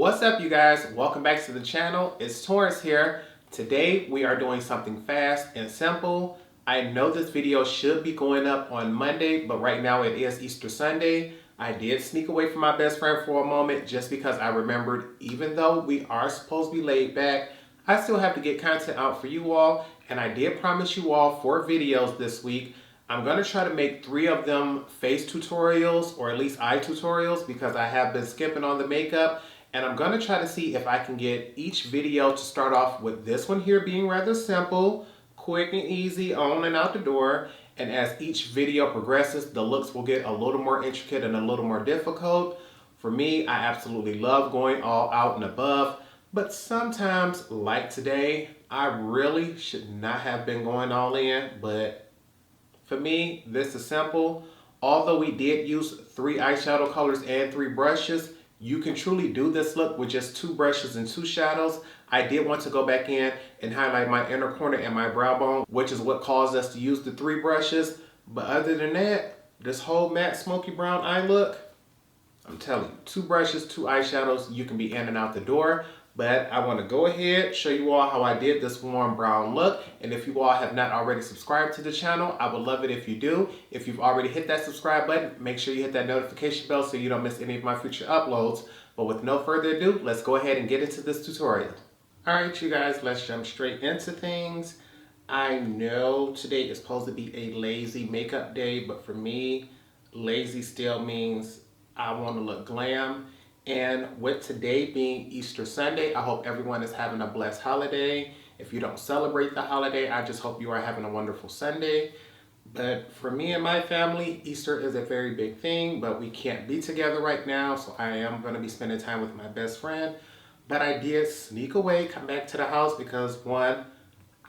What's up, you guys? Welcome back to the channel. It's Torrence here. Today we are doing something fast and simple. I know this video should be going up on Monday, but right now it is Easter Sunday. I did sneak away from my best friend for a moment just because I remembered, even though we are supposed to be laid back, I still have to get content out for you all, and I did promise you all 4 videos this week. I'm going to try to make 3 of them face tutorials, or at least eye tutorials, because I have been skipping on the makeup. And I'm going to try to see if I can get each video to start off with this one here being rather simple, quick and easy, on and out the door. And as each video progresses, the looks will get a little more intricate and a little more difficult. For me, I absolutely love going all out and above. But sometimes, like today, I really should not have been going all in. But for me, this is simple. Although we did use 3 eyeshadow colors and 3 brushes, you can truly do this look with just 2 brushes and 2 shadows. I did want to go back in and highlight my inner corner and my brow bone, which is what caused us to use the 3 brushes. But other than that, this whole matte smoky brown eye look, I'm telling you, 2 brushes, 2 eyeshadows, you can be in and out the door. But I want to go ahead, show you all how I did this warm brown look. And if you all have not already subscribed to the channel, I would love it if you do. If you've already hit that subscribe button, make sure you hit that notification bell so you don't miss any of my future uploads. But with no further ado, let's go ahead and get into this tutorial. Alright, you guys, let's jump straight into things. I know today is supposed to be a lazy makeup day, but for me, lazy still means I want to look glam. And with today being Easter Sunday, I hope everyone is having a blessed holiday. If you don't celebrate the holiday, I just hope you are having a wonderful Sunday. But for me and my family, Easter is a very big thing, but we can't be together right now, so I am going to be spending time with my best friend. But I did sneak away, come back to the house because 1,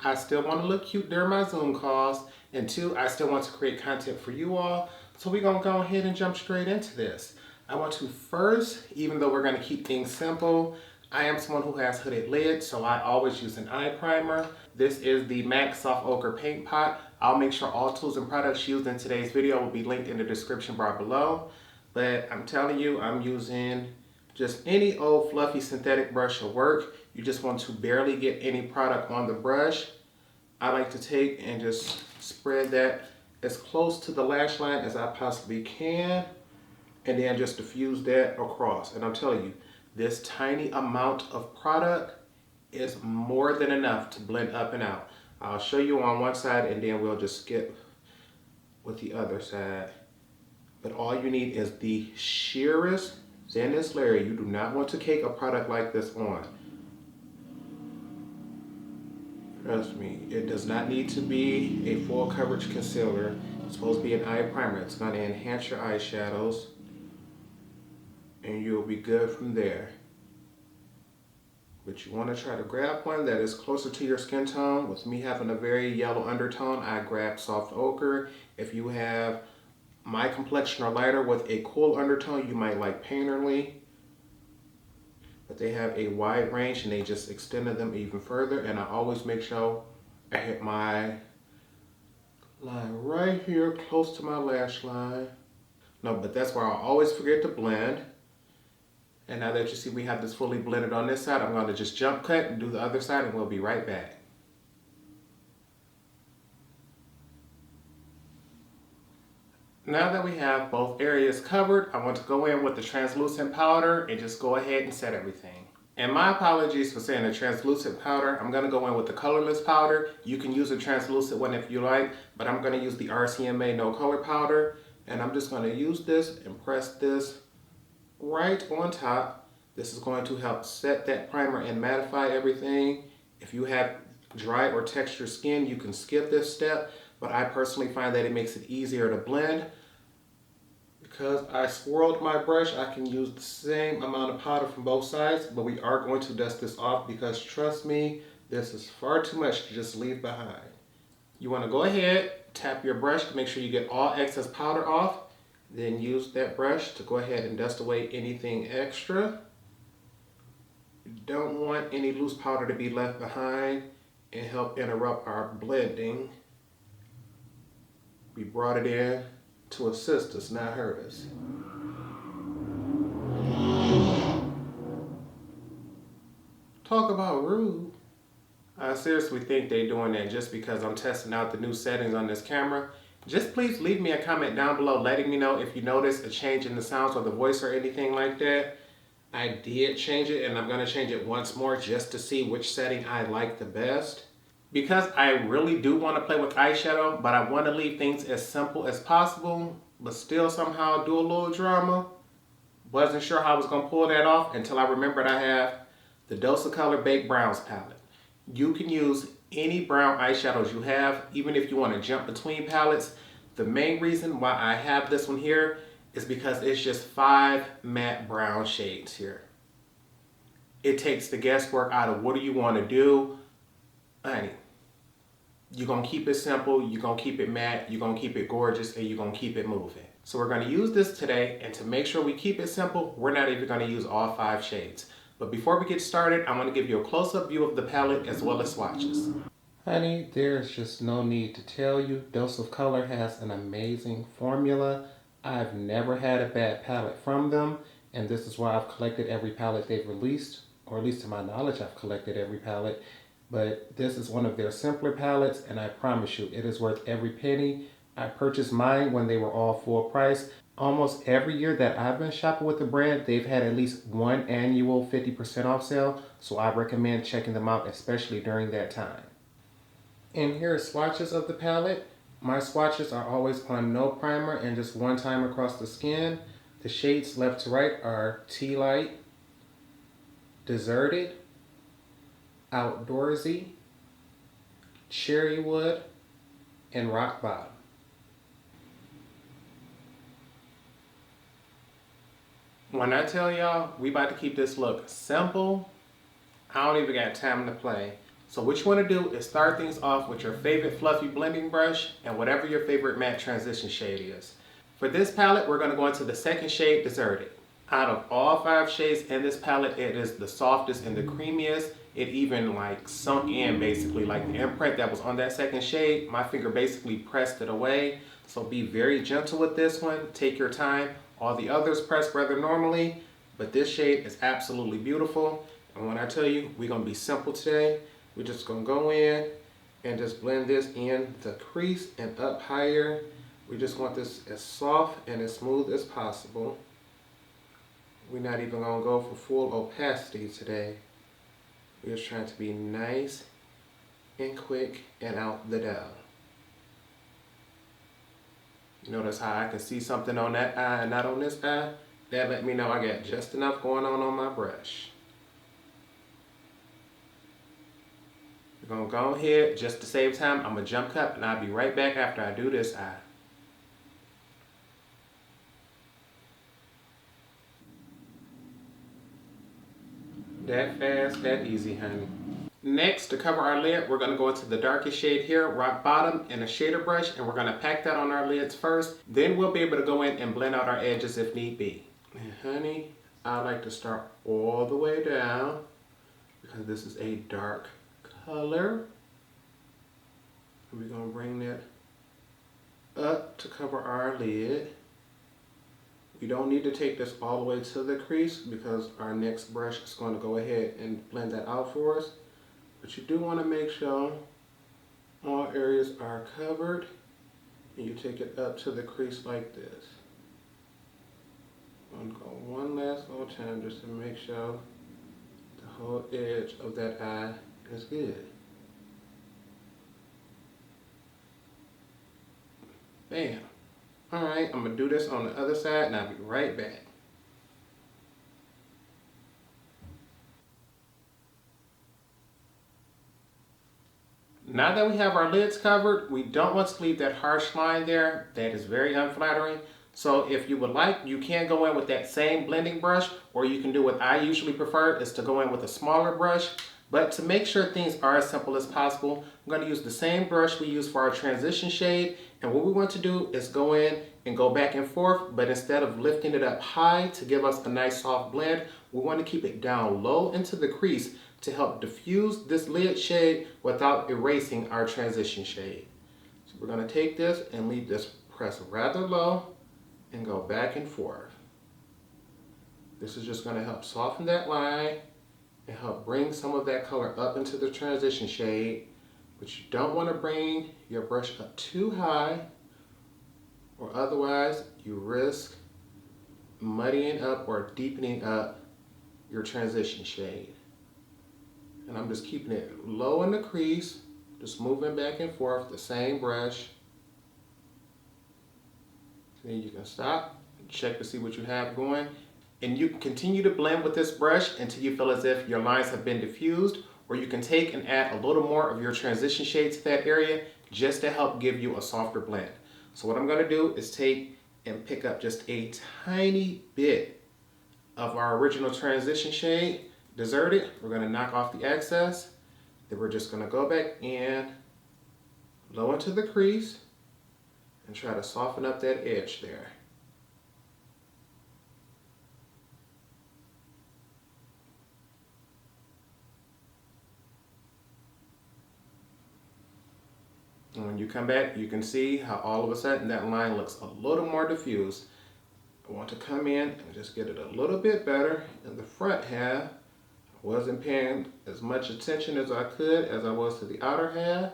I still want to look cute during my Zoom calls, and 2, I still want to create content for you all. So we're going to go ahead and jump straight into this. I want to first, even though we're going to keep things simple, I am someone who has hooded lids, so I always use an eye primer. This is the MAC Soft Ochre Paint Pot. I'll make sure all tools and products used in today's video will be linked in the description bar below. But I'm telling you, I'm using just any old fluffy synthetic brush will work. You just want to barely get any product on the brush. I like to take and just spread that as close to the lash line as I possibly can, and then just diffuse that across. And I'm telling you, this tiny amount of product is more than enough to blend up and out. I'll show you on one side and then we'll just skip with the other side. But all you need is the sheerest, thinnest layer. You do not want to cake a product like this on. Trust me, it does not need to be a full coverage concealer. It's supposed to be an eye primer. It's going to enhance your eyeshadows, and you'll be good from there. But you want to try to grab one that is closer to your skin tone. With me having a very yellow undertone, I grab soft ochre. If you have my complexion or lighter with a cool undertone, you might like Painterly. But they have a wide range and they just extended them even further. And I always make sure I hit my line right here close to my lash line. No, but that's where I always forget to blend. And now that you see we have this fully blended on this side, I'm going to just jump cut and do the other side, and we'll be right back. Now that we have both areas covered, I want to go in with the translucent powder and just go ahead and set everything. And my apologies for saying a translucent powder. I'm going to go in with the colorless powder. You can use a translucent one if you like, but I'm going to use the RCMA no color powder. And I'm just going to use this and press this right on top. This is going to help set that primer and mattify everything. If you have dry or textured skin, you can skip this step, but I personally find that it makes it easier to blend. Because I swirled my brush, I can use the same amount of powder from both sides, but we are going to dust this off because trust me, this is far too much to just leave behind. You want to go ahead, tap your brush to make sure you get all excess powder off. Then use that brush to go ahead and dust away anything extra. You don't want any loose powder to be left behind and help interrupt our blending. We brought it in to assist us, not hurt us. Talk about rude. I seriously think they're doing that just because I'm testing out the new settings on this camera. Just please leave me a comment down below letting me know if you notice a change in the sounds or the voice or anything like that. I did change it and I'm going to change it once more just to see which setting I like the best. Because I really do want to play with eyeshadow, but I want to leave things as simple as possible, but still somehow do a little drama. Wasn't sure how I was going to pull that off until I remembered I have the Dose of Color Baked Browns palette. You can use any brown eyeshadows you have, even if you want to jump between palettes. The main reason why I have this one here is because it's just 5 matte brown shades here. It takes the guesswork out of what do you want to do. Honey, you're going to keep it simple, you're going to keep it matte, you're going to keep it gorgeous, and you're going to keep it moving. So we're going to use this today, and to make sure we keep it simple, we're not even going to use all 5 shades. But before we get started, I'm going to give you a close-up view of the palette as well as swatches. Honey, there's just no need to tell you, Dose of Color has an amazing formula. I've never had a bad palette from them, and this is why I've collected every palette they've released, or at least to my knowledge I've collected every palette. But this is one of their simpler palettes, and I promise you, it is worth every penny. I purchased mine when they were all full price. Almost every year that I've been shopping with the brand, they've had at least one annual 50% off sale, so I recommend checking them out, especially during that time. And here are swatches of the palette. My swatches are always on no primer and just one time across the skin. The shades left to right are Tea Light, Deserted, Outdoorsy, Cherrywood, and Rock Bottom. When I tell y'all, we about to keep this look simple, I don't even got time to play. So what you want to do is start things off with your favorite fluffy blending brush and whatever your favorite matte transition shade is. For this palette, we're going to go into the second shade, Deserted. Out of all 5 shades in this palette, it is the softest and the creamiest. It even like sunk in basically, like the imprint that was on that second shade, my finger basically pressed it away. So be very gentle with this one, take your time. All the others press rather normally, but this shade is absolutely beautiful. And when I tell you we're gonna be simple today, we're just gonna go in and just blend this in the crease and up higher. We just want this as soft and as smooth as possible. We're not even gonna go for full opacity today. We're just trying to be nice and quick and out the door. You notice how I can see something on that eye and not on this eye? That let me know I got just enough going on my brush. We're gonna go ahead, just to save time, I'm gonna jump cut and I'll be right back after I do this eye. That fast, that easy, honey. Next, to cover our lid, we're going to go into the darkest shade here, Rock Bottom, and a shader brush, and we're going to pack that on our lids first. Then we'll be able to go in and blend out our edges if need be. And honey, I like to start all the way down because this is a dark color. We're going to bring that up to cover our lid. You don't need to take this all the way to the crease because our next brush is going to go ahead and blend that out for us. But you do want to make sure all areas are covered and you take it up to the crease like this. I'm going to go one last little time just to make sure the whole edge of that eye is good. Bam. Alright, I'm going to do this on the other side and I'll be right back. Now that we have our lids covered, we don't want to leave that harsh line there. That is very unflattering. So if you would like, you can go in with that same blending brush, or you can do what I usually prefer is to go in with a smaller brush. But to make sure things are as simple as possible, I'm going to use the same brush we use for our transition shade. And what we want to do is go in and go back and forth, but instead of lifting it up high to give us a nice soft blend, we want to keep it down low into the crease to help diffuse this lid shade without erasing our transition shade. So we're going to take this and leave this pressed rather low and go back and forth. This is just going to help soften that line and help bring some of that color up into the transition shade. But you don't want to bring your brush up too high, or otherwise you risk muddying up or deepening up your transition shade. And I'm just keeping it low in the crease, just moving back and forth the same brush. Then you can stop, check to see what you have going, and you can continue to blend with this brush until you feel as if your lines have been diffused, or you can take and add a little more of your transition shade to that area just to help give you a softer blend. So what I'm going to do is take and pick up just a tiny bit of our original transition shade, Deserted. We're going to knock off the excess. Then we're just going to go back in, low into the crease, and try to soften up that edge there. And when you come back, you can see how all of a sudden that line looks a little more diffused. I want to come in and just get it a little bit better in the front half. I wasn't paying as much attention as I could as I was to the outer half.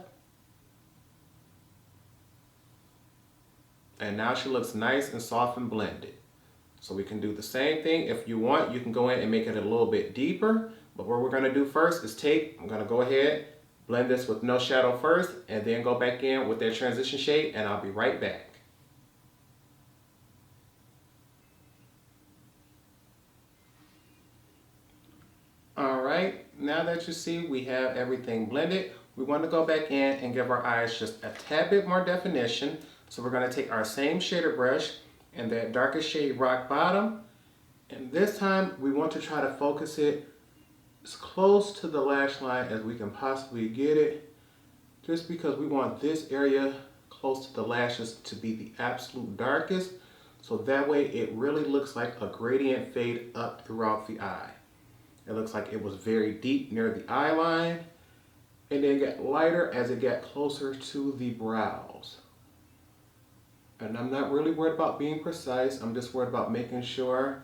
And now she looks nice and soft and blended. So we can do the same thing. If you want, you can go in and make it a little bit deeper. But what we're going to do first is I'm going to go ahead, blend this with no shadow first, and then go back in with that transition shade, and I'll be right back. Alright, now that you see we have everything blended, we want to go back in and give our eyes just a tad bit more definition. So we're going to take our same shader brush and that darkest shade Rock Bottom, and this time we want to try to focus it as close to the lash line as we can possibly get it, just because we want this area close to the lashes to be the absolute darkest, so that way it really looks like a gradient fade up throughout the eye. It looks like it was very deep near the eye line, and then get lighter as it got closer to the brows. And I'm not really worried about being precise, I'm just worried about making sure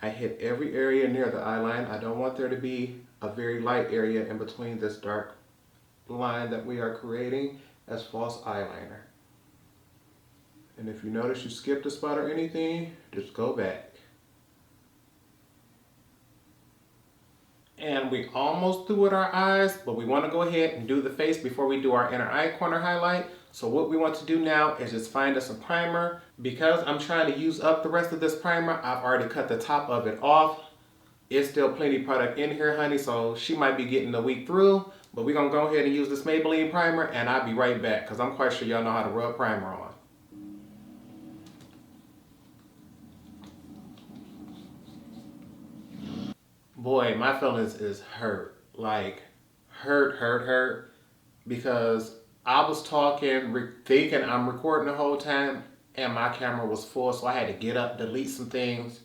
I hit every area near the eye line. I don't want there to be a very light area in between this dark line that we are creating as false eyeliner. And if you notice you skipped a spot or anything, just go back. And we almost through with our eyes, but we want to go ahead and do the face before we do our inner eye corner highlight. So what we want to do now is just find us a primer. Because I'm trying to use up the rest of this primer, I've already cut the top of it off. It's still plenty product in here, honey, so she might be getting a week through. But we're going to go ahead and use this Maybelline primer, and I'll be right back because I'm quite sure y'all know how to rub primer on. Boy, my feelings is hurt. Like, hurt. Because I was talking, thinking I'm recording the whole time, and my camera was full, so I had to get up, delete some things.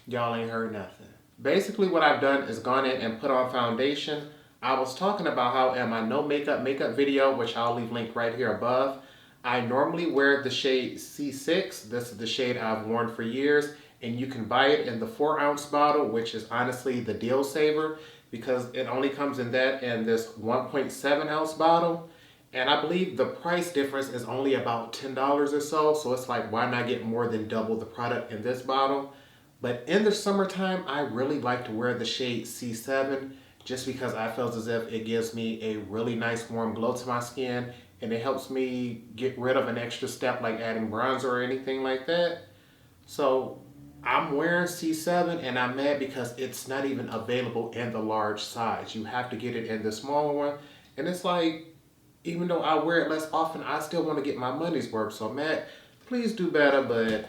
Y'all ain't heard nothing. Basically what I've done is gone in and put on foundation. I was talking about how in my no makeup video, which I'll leave linked right here above, I normally wear the shade C6. This is the shade I've worn for years, and you can buy it in the 4-ounce bottle, which is honestly the deal saver because it only comes in that and this 1.7-ounce bottle. And I believe the price difference is only about $10 or so. So it's like, why not get more than double the product in this bottle? But in the summertime, I really like to wear the shade C7 just because I feel as if it gives me a really nice warm glow to my skin, and it helps me get rid of an extra step like adding bronzer or anything like that. So I'm wearing C7 and I'm mad because it's not even available in the large size. You have to get it in the smaller one. And it's like, even though I wear it less often, I still want to get my money's worth. So Matt, please do better. But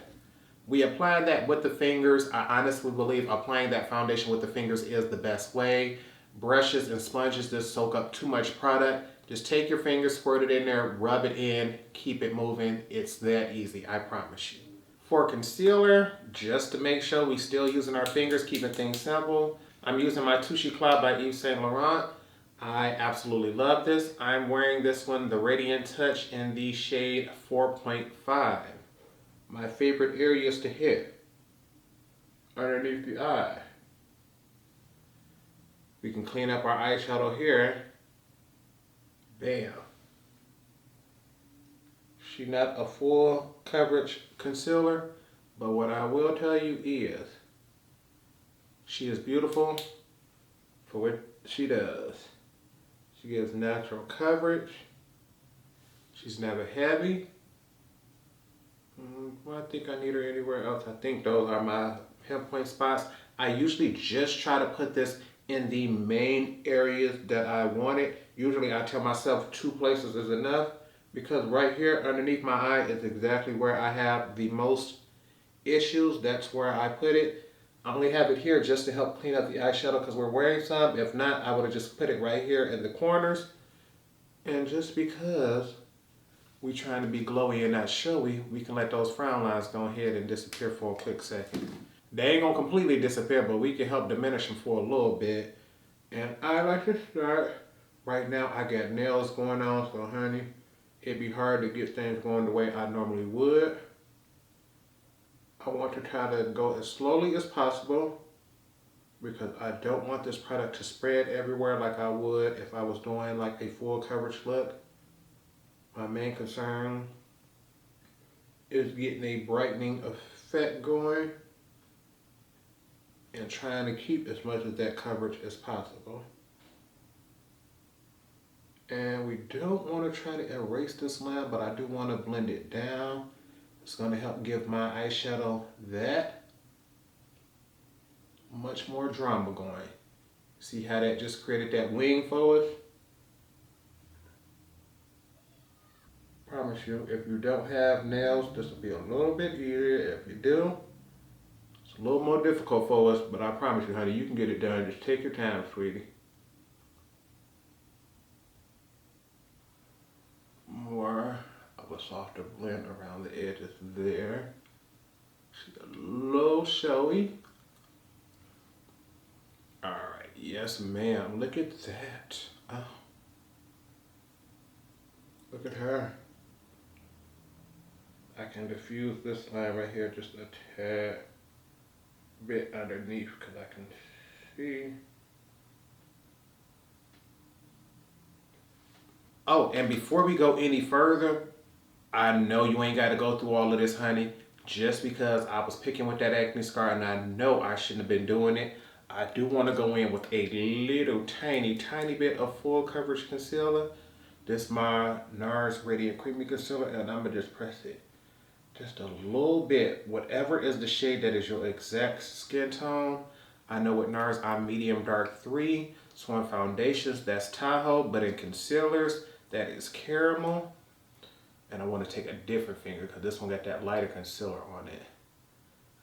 we applied that with the fingers. I honestly believe applying that foundation with the fingers is the best way. Brushes and sponges just soak up too much product. Just take your fingers, squirt it in there, rub it in, keep it moving. It's that easy, I promise you. For concealer, just to make sure we still using our fingers, keeping things simple, I'm using my Touche Cloud by Yves Saint Laurent. I absolutely love this. I'm wearing this one, the Radiant Touch, in the shade 4.5. My favorite areas to hit underneath the eye. We can clean up our eyeshadow here. Bam. She's not a full coverage concealer, but what I will tell you is she is beautiful for what she does. She gives natural coverage. She's never heavy. Well, I think I need her anywhere else. I think those are my pinpoint spots. I usually just try to put this in the main areas that I want it. Usually I tell myself 2 places is enough, because right here underneath my eye is exactly where I have the most issues. That's where I put it. I only have it here just to help clean up the eyeshadow because we're wearing some. If not, I would have just put it right here in the corners. And just because we trying to be glowy and not showy, we can let those frown lines go ahead and disappear for a quick second. They ain't gonna completely disappear, but we can help diminish them for a little bit. And I like to start, right now I got nails going on, so honey, it'd be hard to get things going the way I normally would. I want to try to go as slowly as possible because I don't want this product to spread everywhere like I would if I was doing like a full coverage look. My main concern is getting a brightening effect going and trying to keep as much of that coverage as possible. And we don't want to try to erase this line, but I do want to blend it down. It's going to help give my eyeshadow that much more drama going. See how that just created that wing for us? Promise you, if you don't have nails, this will be a little bit easier. If you do, it's a little more difficult for us, but I promise you, honey, you can get it done. Just take your time, sweetie. More of a softer blend around the edges there. She's a little showy. Alright, yes ma'am. Look at that. Oh. Look at her. I can diffuse this line right here just a tad bit underneath because I can see. Oh, and before we go any further, I know you ain't got to go through all of this, honey. Just because I was picking with that acne scar and I know I shouldn't have been doing it, I do want to go in with a little tiny bit of full coverage concealer. This is my NARS Radiant Creamy Concealer, and I'm going to just press it just a little bit. Whatever is the shade that is your exact skin tone. I know with NARS, I'm medium dark 3. So in foundations, that's Tahoe, but in concealers, that is Caramel. And I want to take a different finger because this one got that lighter concealer on it.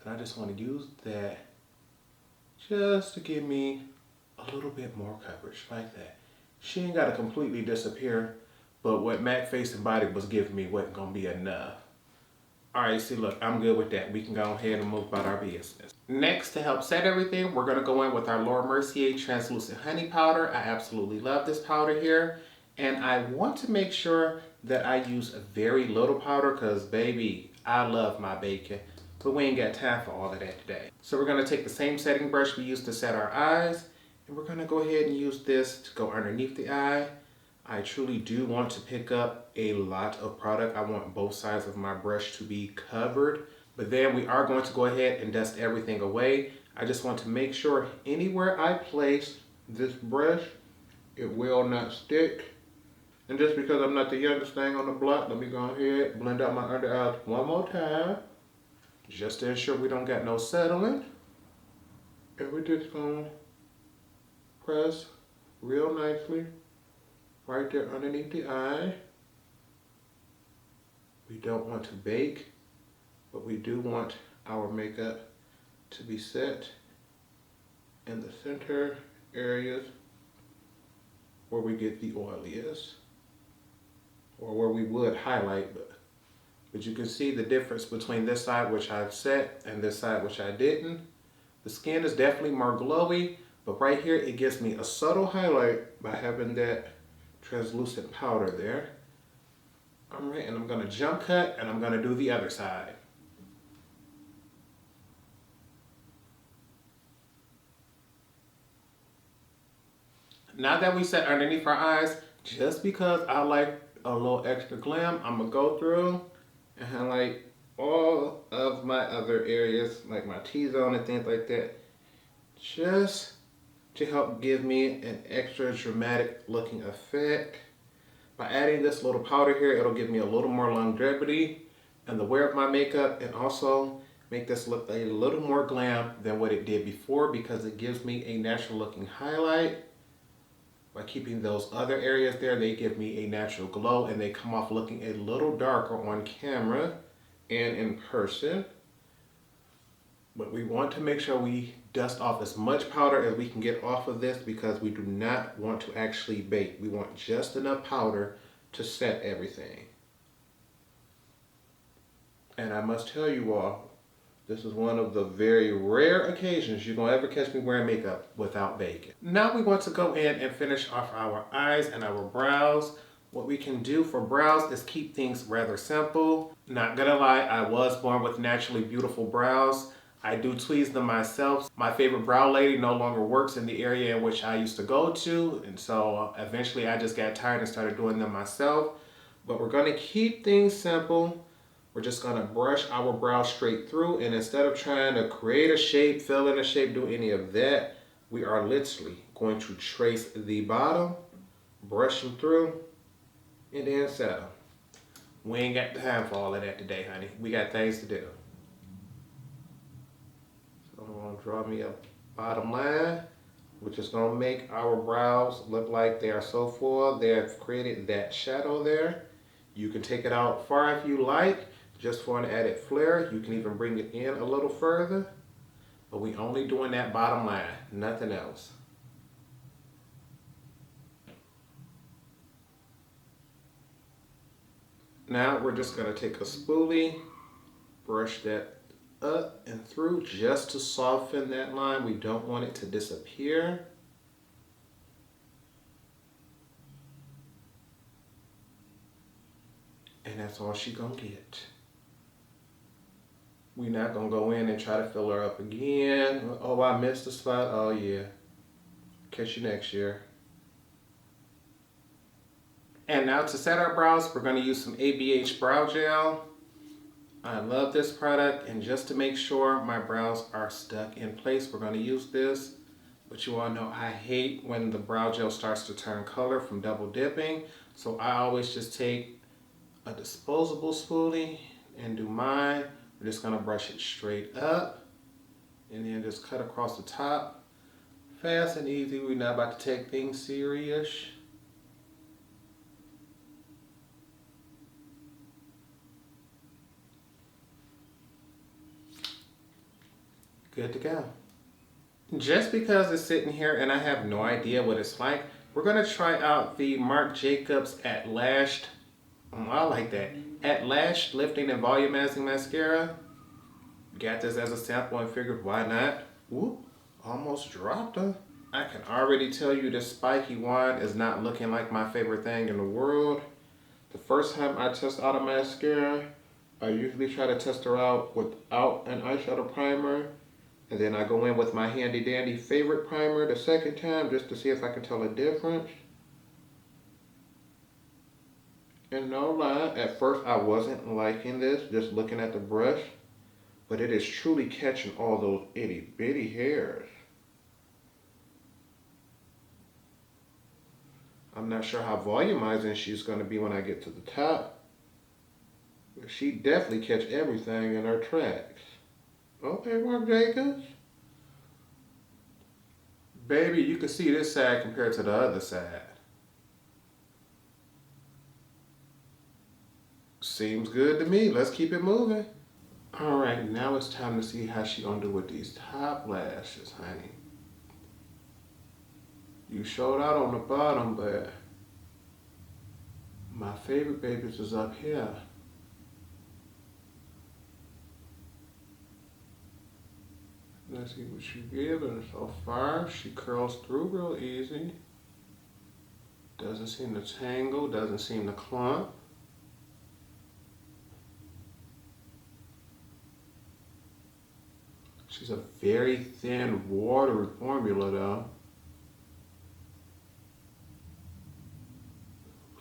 And I just want to use that just to give me a little bit more coverage like that. She ain't got to completely disappear, but what MAC Face and Body was giving me wasn't going to be enough. Alright, see look, I'm good with that. We can go ahead and move about our business. Next, to help set everything, we're going to go in with our Laura Mercier Translucent Honey Powder. I absolutely love this powder here. And I want to make sure that I use a very little powder because, baby, I love my bacon. But we ain't got time for all of that today. So we're going to take the same setting brush we used to set our eyes. And we're going to go ahead and use this to go underneath the eye. I truly do want to pick up a lot of product. I want both sides of my brush to be covered. But then we are going to go ahead and dust everything away. I just want to make sure anywhere I place this brush, it will not stick. And just because I'm not the youngest thing on the block, let me go ahead, blend out my under eyes one more time. Just to ensure we don't got no settling. And we're just gonna press real nicely right there underneath the eye. We don't want to bake, but we do want our makeup to be set in the center areas where we get the oiliest, or where we would highlight, but you can see the difference between this side which I've set and this side which I didn't. The skin is definitely more glowy, but right here it gives me a subtle highlight by having that translucent powder there. All right, and I'm gonna jump cut and I'm gonna do the other side. Now that we set underneath our eyes, just because I like a little extra glam, I'm gonna go through and highlight all of my other areas, like my T-zone and things like that, just to help give me an extra dramatic looking effect. By adding this little powder here, it'll give me a little more longevity in the wear of my makeup, and also make this look a little more glam than what it did before, because it gives me a natural looking highlight. By keeping those other areas there, they give me a natural glow and they come off looking a little darker on camera and in person. But we want to make sure we dust off as much powder as we can get off of this, because we do not want to actually bake. We want just enough powder to set everything. And I must tell you all, this is one of the very rare occasions you're going to ever catch me wearing makeup without baking. Now we want to go in and finish off our eyes and our brows. What we can do for brows is keep things rather simple. Not gonna lie, I was born with naturally beautiful brows. I do tweeze them myself. My favorite brow lady no longer works in the area in which I used to go to, and so eventually I just got tired and started doing them myself. But we're gonna keep things simple. We're just gonna brush our brows straight through, and instead of trying to create a shape, fill in a shape, do any of that, we are literally going to trace the bottom, brush them through, and then settle. We ain't got time for all of that today, honey. We got things to do. So I'm gonna draw me a bottom line, which is gonna make our brows look like they are so full. They have created that shadow there. You can take it out far if you like, just for an added flair. You can even bring it in a little further, but we only doing that bottom line, nothing else. Now we're just gonna take a spoolie, brush that up and through just to soften that line. We don't want it to disappear. And that's all she gonna get. We're not gonna go in and try to fill her up again. Oh, I missed a spot. Oh yeah. Catch you next year. And now to set our brows, we're gonna use some ABH brow gel. I love this product, and just to make sure my brows are stuck in place, we're gonna use this. But you all know I hate when the brow gel starts to turn color from double dipping. So I always just take a disposable spoolie and do mine. We're just gonna brush it straight up and then just cut across the top. Fast and easy. We're not about to take things serious. Good to go. Just because it's sitting here and I have no idea what it's like, we're gonna try out the Marc Jacobs At Lashed. I like that. At Lash Lifting and Volumizing Mascara. Got this as a sample and figured why not. Whoop, almost dropped her. I can already tell you this spiky wand is not looking like my favorite thing in the world. The first time I test out a mascara, I usually try to test her out without an eyeshadow primer. And then I go in with my handy dandy favorite primer the second time just to see if I can tell a difference. And no lie, at first I wasn't liking this, just looking at the brush, but it is truly catching all those itty bitty hairs. I'm not sure how volumizing she's going to be when I get to the top, but she definitely catch everything in her tracks. Okay, Marc Jacobs. Baby, you can see this side compared to the other side. Seems good to me. Let's keep it moving. All right, now it's time to see how she gonna do with these top lashes, honey. You showed out on the bottom, but my favorite babies is up here. Let's see what she giving so far. She curls through real easy. Doesn't seem to tangle, doesn't seem to clump. She's a very thin, watery formula though.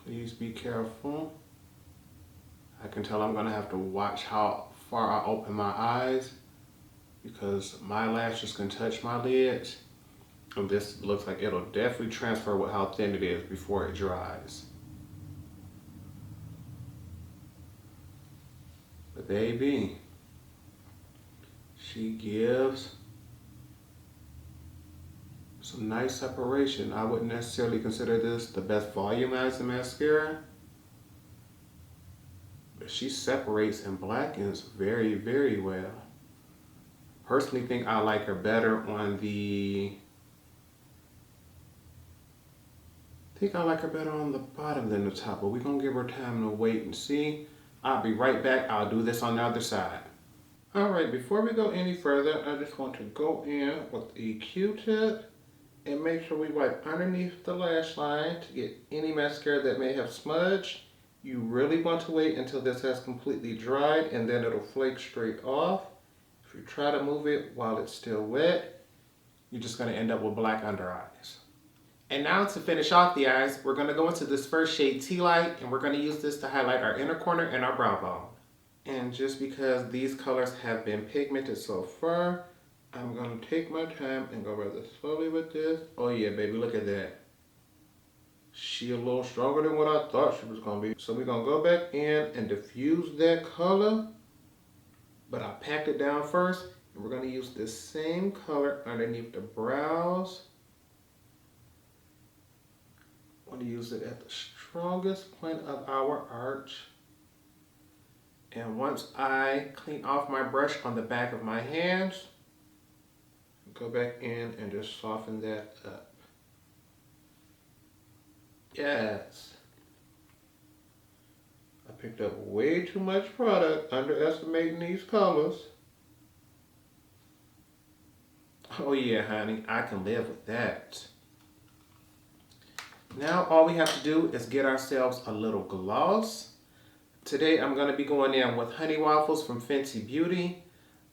Please be careful. I can tell I'm gonna have to watch how far I open my eyes because my lashes can touch my lids. And this looks like it'll definitely transfer with how thin it is before it dries. But baby, she gives some nice separation. I wouldn't necessarily consider this the best volumizing mascara, but she separates and blackens very, very well. Personally think I like her better on the, bottom than the top, but we're gonna give her time to wait and see. I'll be right back. I'll do this on the other side. All right, before we go any further, I just want to go in with a Q-tip and make sure we wipe underneath the lash line to get any mascara that may have smudged. You really want to wait until this has completely dried and then it'll flake straight off. If you try to move it while it's still wet, you're just gonna end up with black under eyes. And now to finish off the eyes, we're gonna go into this first shade Tea Light, and we're gonna use this to highlight our inner corner and our brow bone. And just because these colors have been pigmented so far, I'm gonna take my time and go rather slowly with this. Oh yeah, baby, look at that. She a little stronger than what I thought she was gonna be. So we're gonna go back in and diffuse that color, but I packed it down first, and we're gonna use this same color underneath the brows. I want to use it at the strongest point of our arch. And once I clean off my brush on the back of my hands, go back in and just soften that up. Yes. I picked up way too much product, underestimating these colors. Oh yeah, honey, I can live with that. Now all we have to do is get ourselves a little gloss. Today I'm going to be going in with Honey Waffles from Fenty Beauty.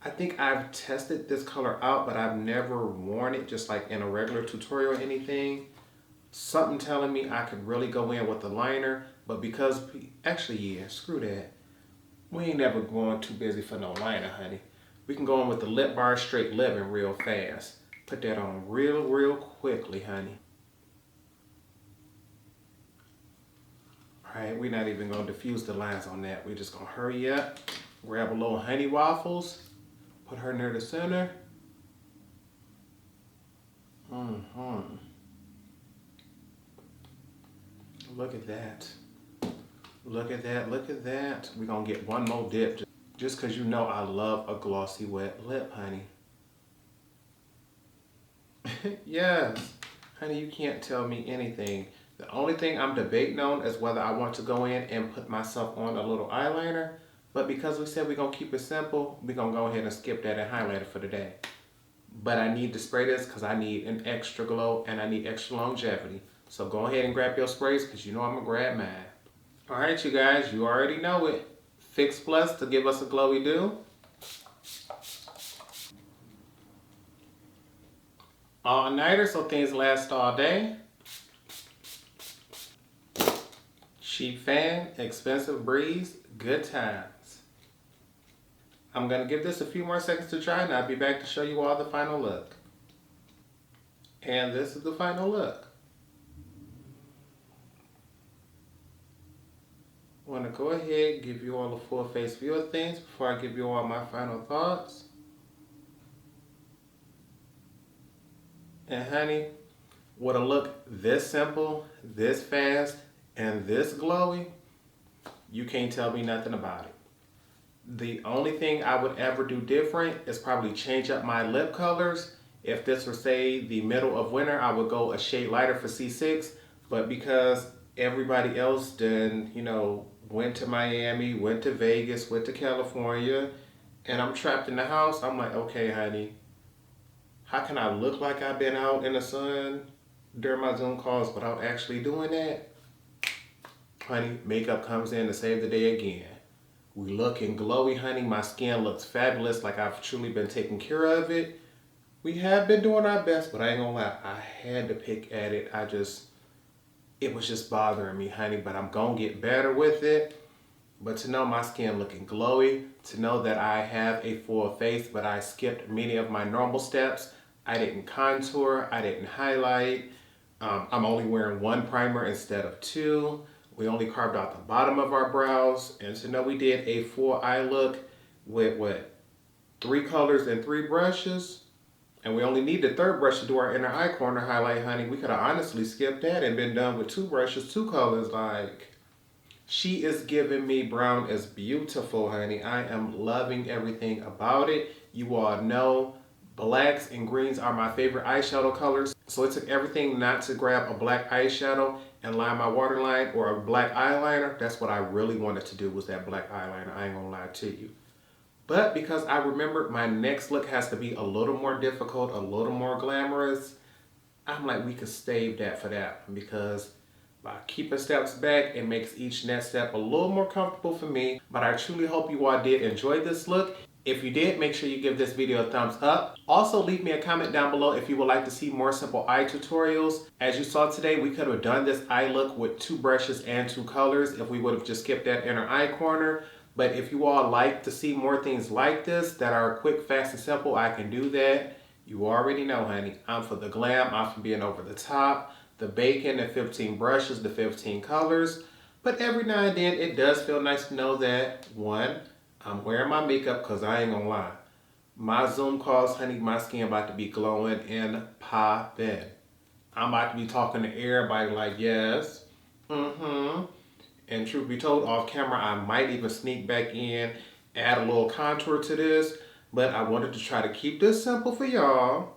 I think I've tested this color out, but I've never worn it just like in a regular tutorial or anything. Something telling me I could really go in with the liner, but because, actually yeah, screw that. We ain't never going too busy for no liner, honey. We can go in with the Lip Bar Straight Living real fast. Put that on real quickly, honey. Alright, we're not even going to diffuse the lines on that. We're just going to hurry up, grab a little Honey Waffles, put her near the center. Look at that. Look at that, look at that. We're going to get one more dip just because you know I love a glossy wet lip, honey. Yes, honey, you can't tell me anything. The only thing I'm debating on is whether I want to go in and put myself on a little eyeliner. But because we said we're going to keep it simple, we're going to go ahead and skip that and highlight it for today. But I need to spray this because I need an extra glow and I need extra longevity. So go ahead and grab your sprays because you know I'm going to grab mine. Alright, you guys, you already know it. Fix Plus to give us a glowy do. All-nighter so things last all day. Cheap fan, expensive breeze, good times. I'm going to give this a few more seconds to dry and I'll be back to show you all the final look. And this is the final look. I want to go ahead and give you all a full face view of things before I give you all my final thoughts. And honey, with a look this simple, this fast, and this glowy, you can't tell me nothing about it. The only thing I would ever do different is probably change up my lip colors. If this were, say, the middle of winter, I would go a shade lighter for C6. But because everybody else done, you know, went to Miami, went to Vegas, went to California, and I'm trapped in the house, I'm like, okay, honey, how can I look like I've been out in the sun during my Zoom calls without actually doing that? Honey, makeup comes in to save the day again. We looking glowy, honey. My skin looks fabulous, like I've truly been taking care of it. We have been doing our best, but I ain't gonna lie, I had to pick at it. it was just bothering me, honey, but I'm gonna get better with it. But to know my skin looking glowy, to know that I have a full face, but I skipped many of my normal steps. I didn't contour, I didn't highlight. I'm only wearing one primer instead of two. We only carved out the bottom of our brows. And to know we did a full eye look with what? 3 colors and 3 brushes. And we only need the 3rd brush to do our inner eye corner highlight, honey. We could have honestly skipped that and been done with 2 brushes, 2 colors. Like, she is giving me brown is beautiful, honey. I am loving everything about it. You all know blacks and greens are my favorite eyeshadow colors. So it took everything not to grab a black eyeshadow and line my waterline or a black eyeliner. That's what I really wanted to do, was that black eyeliner. I ain't gonna lie to you. But because I remembered my next look has to be a little more difficult, a little more glamorous, I'm like, we could save that for that one, because by keeping steps back, it makes each next step a little more comfortable for me. But I truly hope you all did enjoy this look. If you did, make sure you give this video a thumbs up. Also, leave me a comment down below if you would like to see more simple eye tutorials. As you saw today, we could have done this eye look with 2 brushes and 2 colors if we would have just skipped that inner eye corner. But if you all like to see more things like this that are quick, fast, and simple, I can do that. You already know, honey. I'm for the glam. I'm for being over the top. The bacon, the 15 brushes, the 15 colors. But every now and then, it does feel nice to know that, one, I'm wearing my makeup, because I ain't gonna lie. My Zoom calls, honey, my skin about to be glowing and popping. I'm about to be talking to everybody like, yes, And truth be told, off camera, I might even sneak back in, add a little contour to this. But I wanted to try to keep this simple for y'all,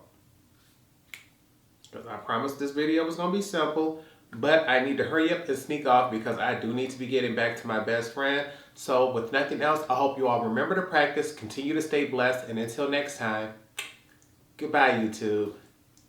because I promised this video was going to be simple. But I need to hurry up and sneak off, because I do need to be getting back to my best friend. So with nothing else, I hope you all remember to practice, continue to stay blessed, and until next time, goodbye, YouTube.